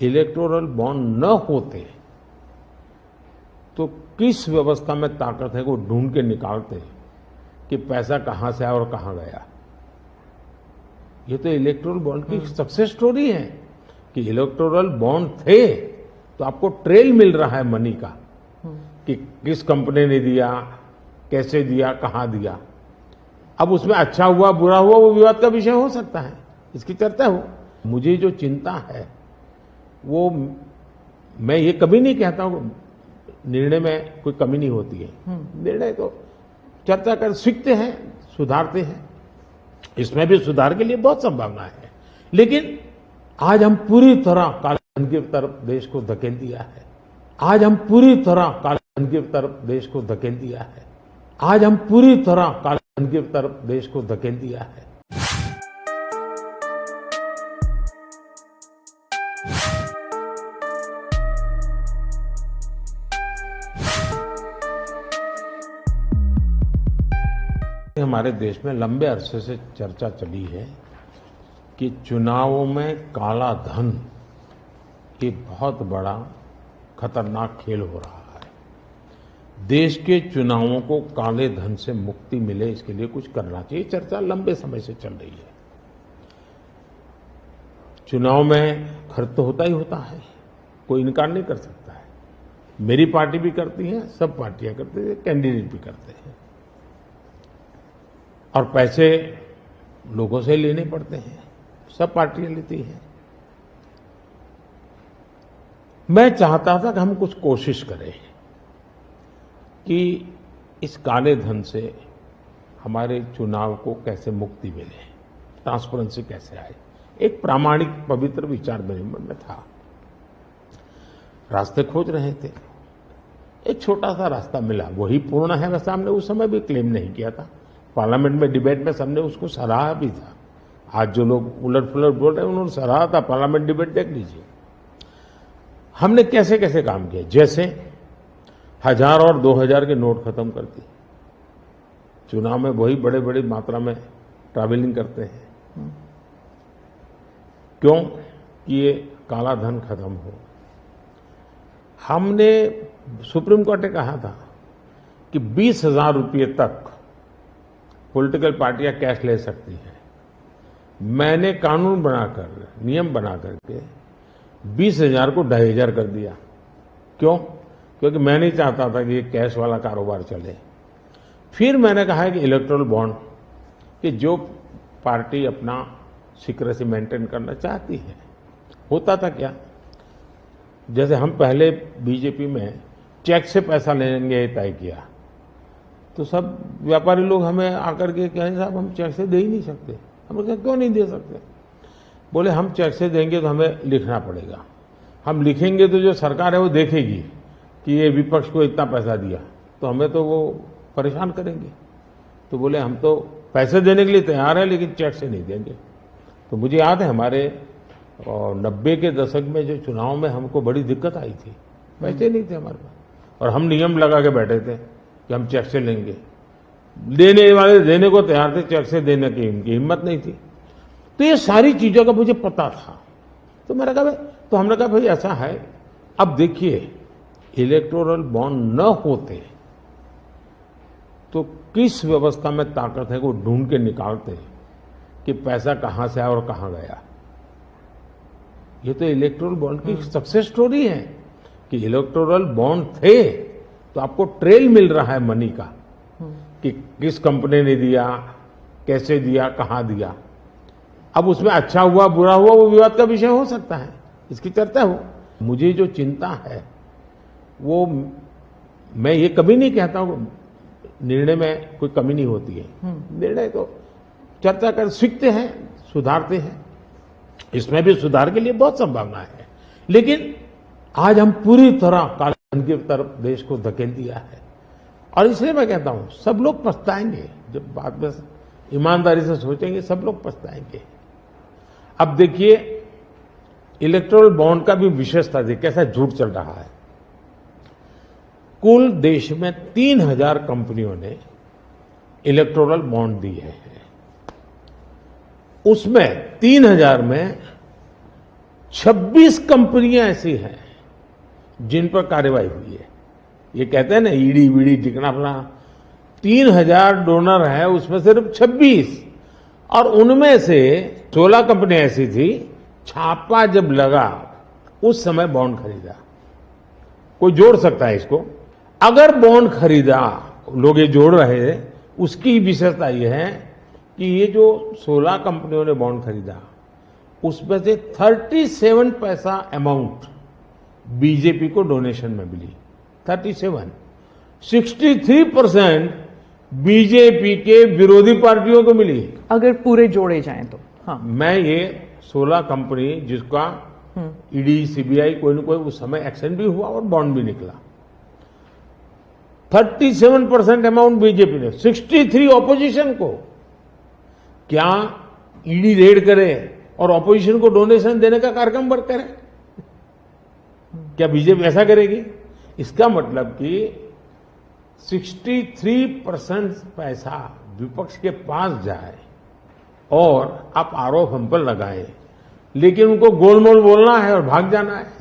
Electoral bond न होते तो किस व्यवस्था में ताकत है वो ढूंढ के निकालते कि पैसा कहां से आया और कहां गया। ये तो इलेक्टोरल बॉन्ड की सक्सेस स्टोरी है कि इलेक्टोरल बॉन्ड थे तो आपको ट्रेल मिल रहा है मनी का कि किस कंपनी ने दिया, कैसे दिया, कहां दिया। अब उसमें अच्छा हुआ बुरा हुआ वो विवाद का विषय हो सकता है, इसकी चर्चा हो। मुझे जो चिंता है वो मैं ये कभी नहीं कहता हूं निर्णय में कोई कमी नहीं होती है। निर्णय तो चर्चा कर सीखते हैं, सुधारते हैं, इसमें भी सुधार के लिए बहुत संभावना है। लेकिन आज हम पूरी तरह काले धन की तरफ देश को धकेल दिया है। आज हम पूरी तरह काले धन की तरफ देश को धकेल दिया है। आज हम पूरी तरह काले धन की तरफ देश को धकेल दिया है। हमारे देश में लंबे अरसे से चर्चा चली है कि चुनावों में काला धन एक बहुत बड़ा खतरनाक खेल हो रहा है। देश के चुनावों को काले धन से मुक्ति मिले इसके लिए कुछ करना चाहिए। चर्चा लंबे समय से चल रही है। चुनाव में खर्च तो होता ही होता है, कोई इनकार नहीं कर सकता है। मेरी पार्टी भी करती है, सब पार्टियां करती है, कैंडिडेट भी करते हैं और पैसे लोगों से लेने पड़ते हैं, सब पार्टियां लेती हैं। मैं चाहता था कि हम कुछ कोशिश करें कि इस काले धन से हमारे चुनाव को कैसे मुक्ति मिले, ट्रांसपेरेंसी कैसे आए। एक प्रामाणिक पवित्र विचार मेरे मन में था। रास्ते खोज रहे थे, एक छोटा सा रास्ता मिला, वही पूर्ण है। वैसे हमने उस समय भी क्लेम नहीं किया था, पार्लियामेंट में डिबेट में सबने उसको सराहा भी था। आज जो लोग उलट पुलट बोल रहे हैं उन्होंने सराहा था, पार्लियामेंट डिबेट देख लीजिए। हमने कैसे कैसे काम किया, जैसे 1000 और 2000 के नोट खत्म कर दिए। चुनाव में वही बड़े बड़ी मात्रा में ट्रैवलिंग करते हैं, क्यों कि ये काला धन खत्म हो। हमने सुप्रीम कोर्ट ने कहा था कि 20,000 रुपये तक पॉलिटिकल पार्टियां कैश ले सकती हैं। मैंने कानून बनाकर, नियम बना करके 20,000 को 2,500 कर दिया। क्यों? क्योंकि मैं नहीं चाहता था कि ये कैश वाला कारोबार चले। फिर मैंने कहा है कि इलेक्टोरल बॉन्ड, कि जो पार्टी अपना सीक्रेसी मेंटेन करना चाहती है। होता था क्या, जैसे हम पहले बीजेपी में चेक से पैसा लेंगे तय किया, तो सब व्यापारी लोग हमें आकर के कहें साहब हम चेक से दे ही नहीं सकते। हमने कहा क्यों नहीं दे सकते? बोले हम चेक से देंगे तो हमें लिखना पड़ेगा, हम लिखेंगे तो जो सरकार है वो देखेगी कि ये विपक्ष को इतना पैसा दिया, तो हमें तो वो परेशान करेंगे। तो बोले हम तो पैसे देने के लिए तैयार है लेकिन चेक से नहीं देंगे। तो मुझे याद है हमारे 90 के दशक में जो चुनाव में हमको बड़ी दिक्कत आई थी, पैसे नहीं थे हमारे पास और हम नियम लगा के बैठे थे कि हम चेक से लेंगे। देने वाले देने को तैयार थे, चेक से देने की इनकी हिम्मत नहीं थी। तो ये सारी चीजों का मुझे पता था। तो मैंने कहा तो हमने कहा भाई ऐसा है, अब देखिए इलेक्टोरल बॉन्ड न होते तो किस व्यवस्था में ताकत है वो ढूंढ के निकालते कि पैसा कहां से आया और कहां गया। ये तो इलेक्टोरल बॉन्ड की सक्सेस स्टोरी है कि इलेक्टोरल बॉन्ड थे तो आपको ट्रेल मिल रहा है मनी का कि किस कंपनी ने दिया, कैसे दिया, कहां दिया। अब उसमें अच्छा हुआ बुरा हुआ वो विवाद का विषय हो सकता है, इसकी चर्चा हो। मुझे जो चिंता है वो मैं ये कभी नहीं कहता हूं निर्णय में कोई कमी नहीं होती है। निर्णय तो चर्चा कर सीखते हैं, सुधारते हैं, इसमें भी सुधार के लिए बहुत संभावना है। लेकिन आज हम पूरी तरह काले धन की तरफ देश को धकेल दिया है और इसलिए मैं कहता हूं सब लोग पछताएंगे। जब बाद में ईमानदारी से सोचेंगे सब लोग पछताएंगे। अब देखिए इलेक्टोरल बॉन्ड का भी विशेषता थी, कैसा झूठ चल रहा है। कुल देश में 3,000 कंपनियों ने इलेक्टोरल बॉन्ड दिए हैं। उसमें 3,000 में 26 कंपनियां ऐसी हैं जिन पर कार्रवाई हुई है। ये कहते हैं ना ईडी वीडी टिकना अपना, 3000 डोनर है, उसमें सिर्फ 26, और उनमें से 16 कंपनियां ऐसी थी, छापा जब लगा उस समय बॉन्ड खरीदा। कोई जोड़ सकता है इसको? अगर बॉन्ड खरीदा, लोग ये जोड़ रहे हैं, उसकी विशेषता यह है कि ये जो 16 कंपनियों ने बॉन्ड खरीदा, उसमें से 37 पैसा अमाउंट बीजेपी को डोनेशन में मिली। 37, 63% बीजेपी के विरोधी पार्टियों को मिली। अगर पूरे जोड़े जाएं तो हाँ। मैं ये 16 कंपनी जिसका ईडी सीबीआई कोई न कोई उस समय एक्शन भी हुआ और बॉन्ड भी निकला, 37% अमाउंट बीजेपी ने, 63 ऑपोजिशन को। क्या ईडी रेड करे और ऑपोजिशन को डोनेशन देने का कार्यक्रम वर्क करे? क्या बीजेपी ऐसा करेगी? इसका मतलब कि 63% पैसा विपक्ष के पास जाए और आप आरोप हम पर लगाए, लेकिन उनको गोलमोल बोलना है और भाग जाना है।